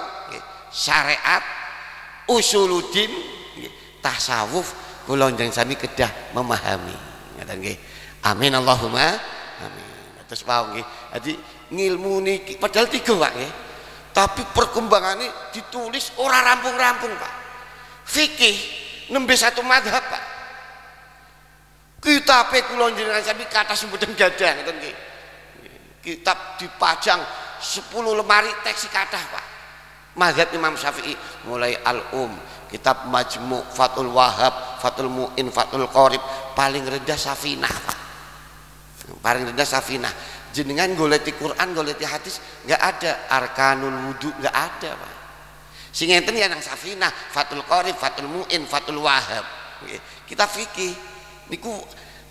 syariat, usuluddin, tasawuf kula njang sami kedah memahami. Ngoten nggih. Amin Allahumma amin. Terus wau nggih. Dadi ngilmu niki padahal 3 Pak nggih. Tapi perkembangannya ditulis ora rampung-rampung Pak. Fikih nembe 1 mazhab Pak. Kitabe kula njenengan sami kathah sumbedan gadah ngoten nggih. Kitab dipajang 10 lemari teks kathah Pak. Mazhab Imam Syafi'i mulai kitab Majmu', Fathul Wahhab, Fathul Mu'in, Fathul Qorib, paling rendah Safinah Pak. Paling rendah Safinah. Jenengan goleti Quran, goleti hadis enggak ada, arkanul wudu enggak ada Pak. Sing enten ya nang Safinah, Fathul Qorib, Fathul Mu'in, Fathul Wahhab. Kita fikih niku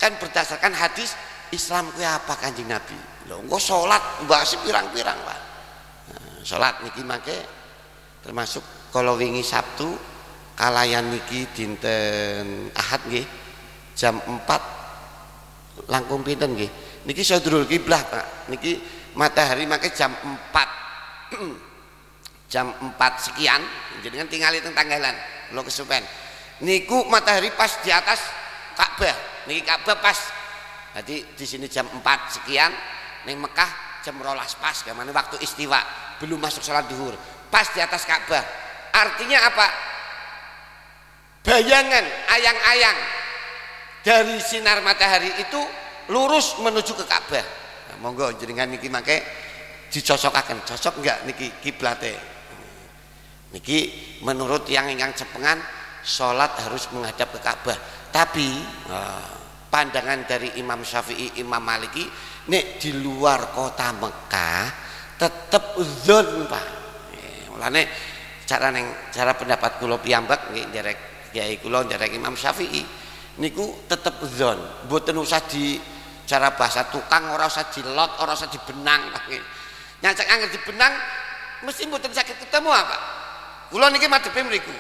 kan berdasarkan hadis Islam kuwi apa Kanjeng Nabi. Lho engko salat mbahas pirang-pirang Pak. Salat niki mangke termasuk kalau wingi Sabtu kalayan niki dinten Ahad nggih jam 4 langkung pinten nggih. Niki sadurul kiblah Pak. Niki matahari mangke jam 4 jam 4 sekian, jadi kan tinggal itu tanggalan lo kesupen niku matahari pas di atas Ka'bah, niki Ka'bah pas, jadi di sini jam 4 sekian, ning Mekah jam 12 pas, kemana waktu istiwa belum masuk sholat duhur, pas di atas Ka'bah. Artinya apa? Bayangan ayang-ayang dari sinar matahari itu lurus menuju ke Ka'bah. Nah, monggo jenengan niki mangke dicocokaken, cocok enggak niki kiblate? Niki menurut yang cepengan sholat harus menghadap ke Ka'bah. Tapi pandangan dari Imam Syafi'i, Imam Maliki, nek di luar kota Mekah tetap dzon Pak. Mulane cara pendapat kula piyambak nggih nderek Kyai kula nderek Imam Syafi'i niku tetap dzon. Mboten usah di cara bahasa tukang, ora usah dilot, ora usah dibenang. Nyacak angger dibenang mesti mboten sakit ketemu apa. Kula niki madhepe mriku.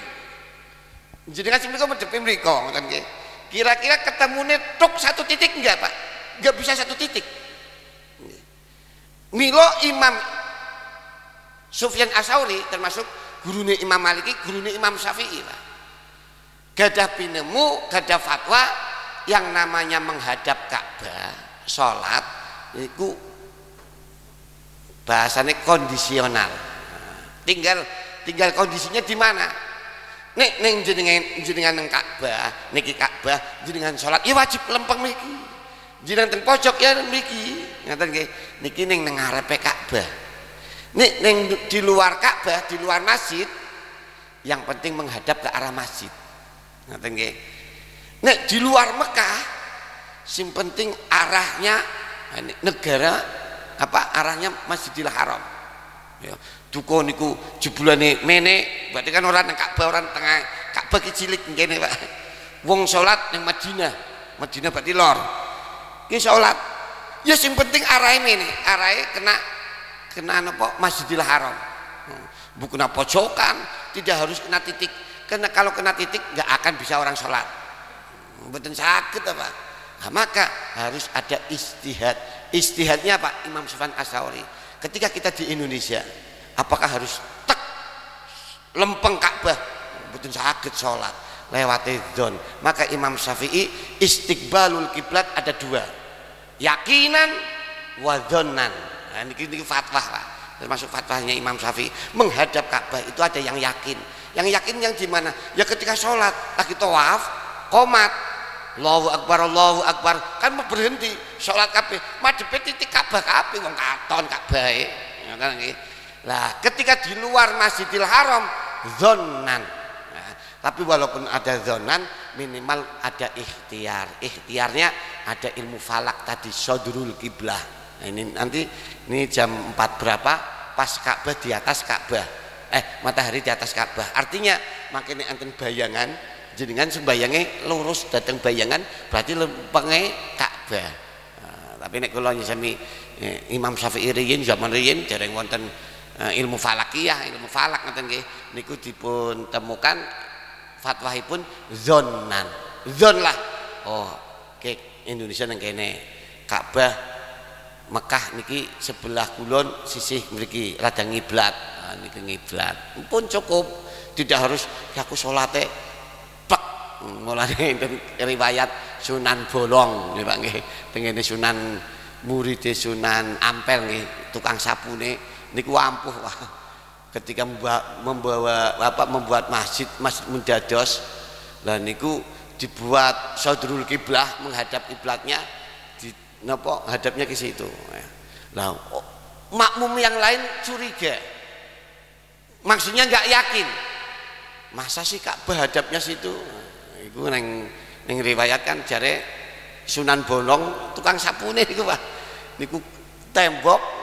Jenengan sing mriku madhepe mriku ngoten nggih. Kira-kira ketemune tok 1 titik enggak Pak? Enggak bisa 1 titik. Milo Imam Sufyan As-Tsauri termasuk gurune Imam Maliki, gurune Imam Syafi'i Pak. Gadah pinemu, gadah fatwa yang namanya menghadap Ka'bah, salat niku bahasanya kondisional. Tinggal kondisinya di mana. Nek neng jenengan nang Ka'bah, niki Ka'bah jenengan salat ya wajib lempeng niki. Jenengan teng pojok ya niki. Ngaten nggih. Niki ning ngarepe Ka'bah. Nek neng di luar Ka'bah, di luar masjid, yang penting menghadap ke arah masjid. Ngaten nggih. Nek di luar Mekah, sing penting arahnya negara apa arahnya Masjidil Haram. Ya, duko niku jebulane mene, berarti kan orang nang Ka'bah, orang tengah Ka'bah ki cilik ngene Pak. Wong salat ning Madinah, Madinah berarti lor. Ki salat. Ya sing penting arahe mene, arahe kena napa Masjidil Haram. Bukan pojokan, tidak harus kena titik. Karena kalau kena titik nggak akan bisa orang salat. Mboten saged apa. Nah, maka harus ada istihad. Istihadnya Pak Imam Sufyan As-Tsauri. Ketika kita di Indonesia, apakah harus tek lempeng Ka'bah? Mboten saged salat lewate dzon. Maka Imam Syafi'i istiqbalul kiblat ada 2. Yakinan wa dzonnan. Nah, ini fatwa Pak. Termasuk fatwanya Imam Syafi'i, menghadap Ka'bah itu ada yang yakin. Yang yakin yang gimana? Ya ketika sholat lagi tawaf, qomat, Allahu Akbar, kan mau berhenti sholat kabeh, madhepe titik Ka'bah kabeh wong katon Ka'bah. Ya kan nggih. Lah, ketika di luar Masjidil Haram zonan. Nah, tapi walaupun ada zonan, minimal ada ikhtiar. Ikhtiarnya ada ilmu falak tadi, sodrul kiblah. Nah, ini nanti ini jam 4 berapa pas Ka'bah di atas Ka'bah, matahari di atas Ka'bah, artinya makanya enten bayangan jenengan sembayangnya lurus datang bayangan berarti lempenge Ka'bah. Nah, tapi nek kula nyami Imam Syafi'i riyin zaman riyin dereng wonten ilmu falakiyah, ilmu falak ngoten nggih, niku dipun temukan fatwahipun zonan, zon lah. Oh ke Indonesia nang kene Ka'bah Mekah niki sebelah kulon sisih mriki rada ngiblat. Nah, niki ngiblat pun cukup, tidak harus aku salate plek. Mulane enten riwayat Sunan Bolong nggih Pak nggih, tengene Sunan murid Sunan Ampel nggih, tukang sapune niku ampuh Pak. Ketika membuat masjid Mundados, lah niku dibuat sodrul kiblah, menghadap kiblatnya. Napa hadapnya ke situ. Lah makmum yang lain curiga, maksudnya nggak yakin, masa sih Ka'bah hadapnya situ. Iku neng riwayat kan jare Sunan Bolong tukang sapune niku Pak, niku tembok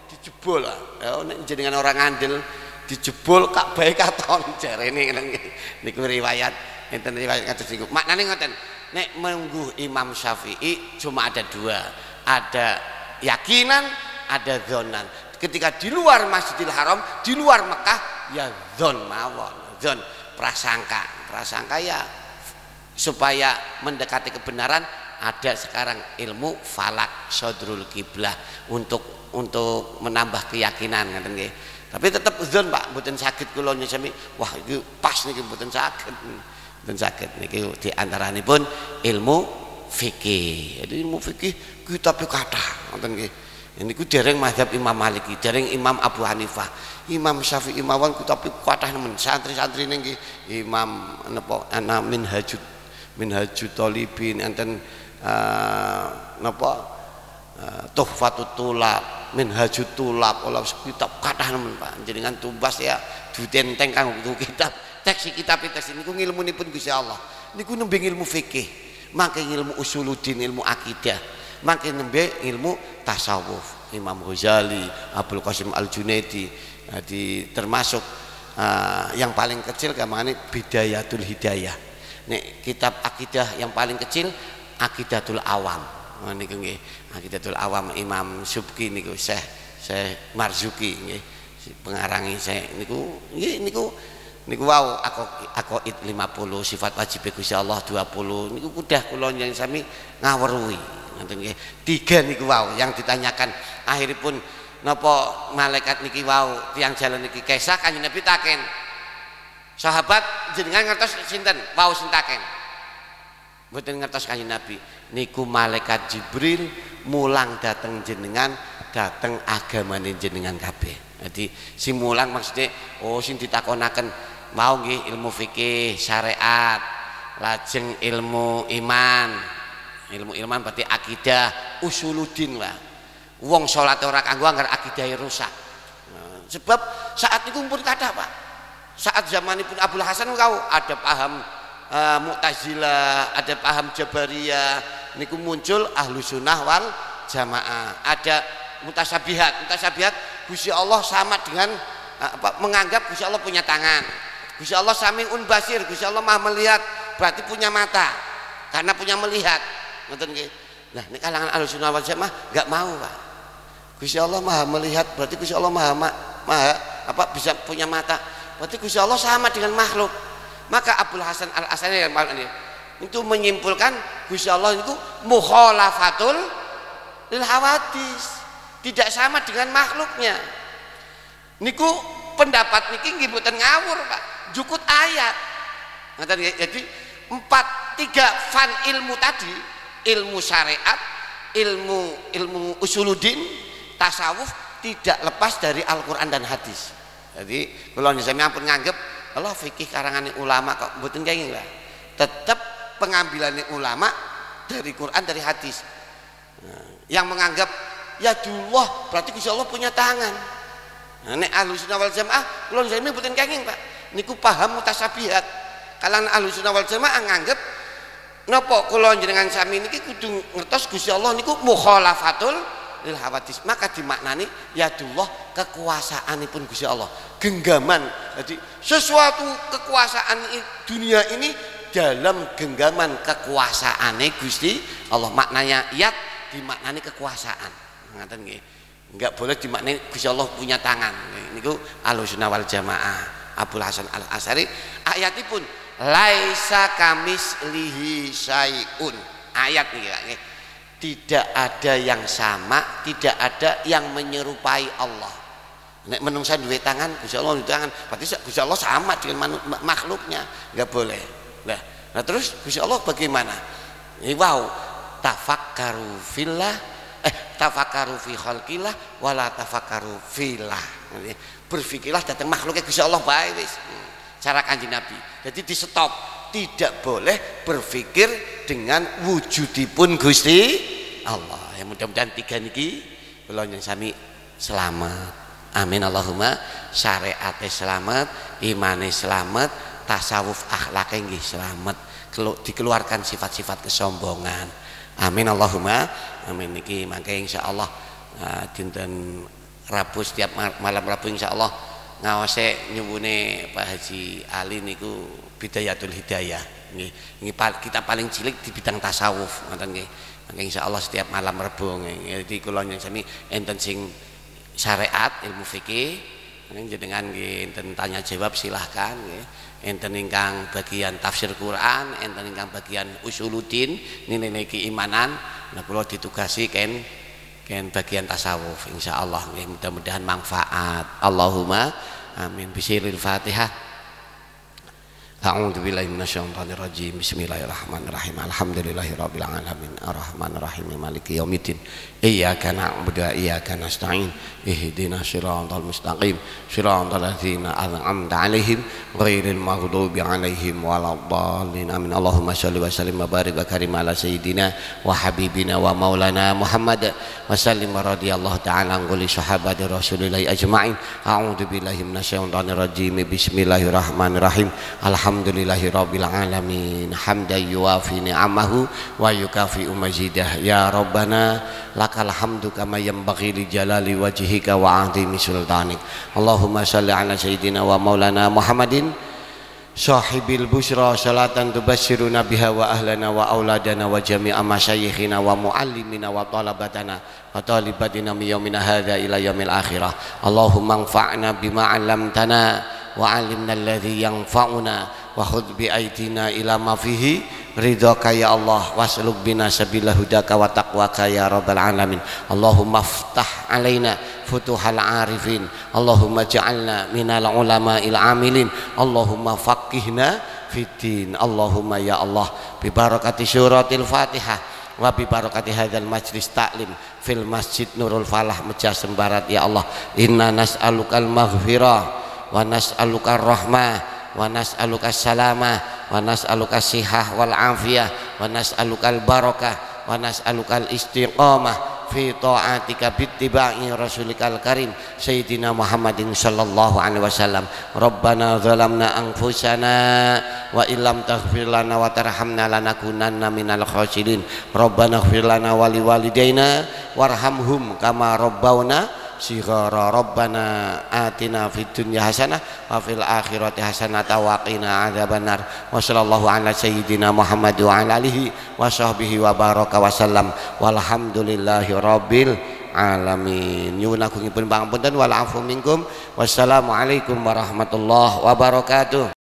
dijebol lah. Nek jenengan orang ngandel dijebol Ka'bah katon jarene niku riwayat, enten riwayat kados niku. Maknane ngoten. Nek menunggu Imam Syafi'i cuma ada dua, ada yakinan, ada zonan. Ketika di luar Masjidil Haram, di luar Mekah, ya zon mawon, zon prasangka ya supaya mendekati kebenaran. Ada sekarang ilmu falak sodrul kiblah untuk menambah keyakinan ngoten nggih. Tapi tetap zon Pak, mboten saged kula nyami, wah iki pas niki mboten saged. Dan sakit niki di antaranipun ilmu fikih. Jadi ilmu fikih kitab kathah ngoten nggih. Niku dereng mazhab Imam Maliki, dereng Imam Abu Hanifah, Imam Syafi'i mawon kitab kathah nemen. Santri-santrine nggih Imam napa ana Minhajut Thalibin, enten napa Tuhfatut Tulab, Minhajut Tulab, olah kitab kathah nemen Pak. Jenengan tumbas ya ditenteng kanggo kitab. Teks kitab teks niku ngilmunipun Gusti Allah. Niku nembe ilmu fikih, mangke ilmu usuluddin, ilmu akidah, mangke nembe ilmu tasawuf. Imam Ghazali, Abdul Qasim Al-Junaidi, termasuk yang paling kecil kamane Bidayatul Hidayah. Nek kitab akidah yang paling kecil Aqidatul Awam. Nah niku nggih, Aqidatul Awam Imam Subki niku Syekh Marzuki nggih. Pengarangi saya niku nggih niku wau aqaid 50, sifat wajib Gusti Allah 20. Niku kudah kula yang sami ngaweruhi ngoten nggih. 3 niku wau yang ditanyakan akhiripun napa malaikat niki wau tiyang jalan niki kesah Kanjeng Nabi taken. Sahabat jenengan ngertos sinten? Wau sintaken. Mboten ngertos Kanjeng Nabi. Niku malaikat Jibril mulang dateng jenengan, dateng agamane jenengan kabeh. Jadi si mulang maksudnya sing ditakonaken mau nggih ilmu fikih syariat, lajeng ilmu iman. Ilmu iman berarti akidah, usuluddin lah. Wong salat ora kanggo anggar akidahe rusak. Nah, sebab saat itu pun kathah Pak. Saat zamanipun Abul Hasan kau ada paham Mu'tazilah, ada paham Jabariyah, niku muncul Ahlus Sunnah wal Jamaah. Ada mutasabihat Gusti Allah sama dengan menganggap Gusti Allah punya tangan, Gusti Allah sami'un basir, Gusti Allah maha melihat, berarti punya mata karena punya melihat ngoten nggih. Nah ini kalangan Ahlus Sunnah wal Jamaah enggak mau Pak. Gusti Allah maha melihat berarti Gusti Allah maha bisa punya mata, berarti Gusti Allah sama dengan makhluk. Maka Abdul Hasan Al-Asani itu menyimpulkan Gusti Allah itu mukhalafatul lil hawadis, tidak sama dengan makhluknya. Niku pendapat niki nggih mboten ngawur Pak, jukut ayat. Jadi 3 fan ilmu tadi, ilmu syariat, ilmu usuluddin, tasawuf tidak lepas dari Al-Quran dan hadis. Jadi kalau misalnya pun nganggep Allah fikih karangan ulama kok mboten kaya lah. Tetap pengambilan ulama dari Quran dari hadis. Yang menganggap yadullah berarti Gusti Allah punya tangan. Nah, nek Ahlussunnah wal Jamaah kula jane mboten kenging Pak. Niku paham mutasabihat. Kalangan Ahlussunnah wal Jamaah nganggep napa kula njenengan sami niki kudu ngertos Gusti Allah niku mukhalafatul lil hawadis. Maka dimaknani yadullah kekuasaanipun Gusti Allah. Genggaman. Jadi sesuatu kekuasaan dunia ini dalam genggaman kekuasaane Gusti Allah. Maknanya yad dimaknani kekuasaan. Ngaten nggih. Enggak boleh dimaknani Gusti Allah punya tangan. Niku Ahlussunnah wal Jamaah. Abul Hasan Al Asy'ari ayatipun laisa kamislihi syai'un. Ayat niki tidak ada yang sama, tidak ada yang menyerupai Allah. Nek menungsa duwe tangan, Gusti Allah duwe tangan, berarti Gusti Allah sama dengan makhluknya. Enggak boleh. Nah terus Gusti Allah bagaimana? Wow, tafakkaru fillah tafakkaru fi khalqillah wala tafakkaru fillah. Berfikirlah tentang makhluknya Gusti Allah bae wis. Cara Kanjeng Nabi. Jadi di stop, tidak boleh berpikir dengan wujudipun Gusti Allah. Ya mudah-mudahan tiga niki kula yang sami selamat. Amin Allahumma. Syariate selamat, imane selamat, tasawuf akhlake nggih selamat. Dikeluarkan sifat-sifat kesombongan. Amin Allahumma. Amin niki mangke insyaallah dinten Rabu setiap malam Rabu insyaallah ngawase nyuwune Pak Haji Ali niku Bidayatul Hidayah. Nggih kita paling cilik di bidang tasawuf ngoten nggih. Mangke insyaallah setiap malam Rabu nggih. Jadi kula nyami enten sing syariat ilmu fikih jenengan nggih enten tanya jawab silahkan nggih. Enten ingkang bagian tafsir Quran, enten ingkang bagian usuluddin nilai keimanan. Nah kula ditugasi ken bagian tasawuf insyaallah nggih mudah-mudahan manfaat. Allahumma amin. Bismillahil Fatihah. A'udzu billahi minasyaitonir rajim. Bismillahirrahmanirrahim. Alhamdulillahirabbil alamin. Arrahmanir rahim. Maliki yaumiddin. Iyyaka na'budu wa iyyaka nasta'in. Ihdinas shiratal mustaqim. Shiratal ladzina an'amta 'alaihim ghairil maghdubi 'alaihim waladdallin. Amin. Allahumma shalli wa sallim wa barik wa karim ala sayyidina wa habibina wa maulana Muhammad wa sallim radhiyallahu ta'ala an kulli sahabati Rasulillah ajma'in. A'udzu billahi minasyaitonir rajim. Bismillahirrahmanirrahim. Alhamdulillahirabbil alamin hamdan yuwafi ni'amahu wa yukafi mazidah. Ya Rabbana lakal hamdu kama yanbaghi li jalali wajhika wa 'azimi sultanik. Allahumma shalli ala sayyidina wa maulana Muhammadin sahibil busyra salatan tubasyiruna biha wa ahlana wa auladana wa jami'a masyayikhina wa muallimina wa talabatana wa talibatina min yaumina hadza ila yaumil akhirah. Allahumma anfa'na bima 'allamtana wa 'allimna alladhi yanfa'una wa khudh bi aidina ila ma fihi ridhaka ya Allah wasluk bina sabila hudaka wa taqwaka ya rabbal alamin. Allahumma aftah alaina futuhal arifin. Allahumma ja'alna minal ulama'il amilin. Allahumma faqihna fiddin. Allahumma ya Allah bi barakati suratil Fatihah wa bi barakati hadzal majlis ta'lim fil Masjid Nurul Falah Mejasen Barat ya Allah. Inna nas'alukal maghfirah wa nas'alukar rahmah wa nas'aluka salamah wa nas'aluka sihah wal afiyah wa nas'alukal barakah wa nas'alukal istiqamah fi ta'atika bittiba'i rasulikal karim sayyidina Muhammadin sallallahu alaihi wasallam. Rabbana zalamna anfusana wa illam taghfir lana wa tarhamna lanakunanna minal khasirin. Rabbana ighfir lana wa liwalidayna warhamhum kama rabbawna shighara. Rabbana atina fid dunya hasanah wa fil akhirati hasanah wa qina adzabannar. Wa sallallahu ala sayyidina Muhammad wa ala alihi wa sahbihi wa baraka wa sallam walhamdulillahi rabbil alamin. Nyuwun agungipun pangapunten wal afu minkum. Wassalamualaikum warahmatullahi wabarakatuh.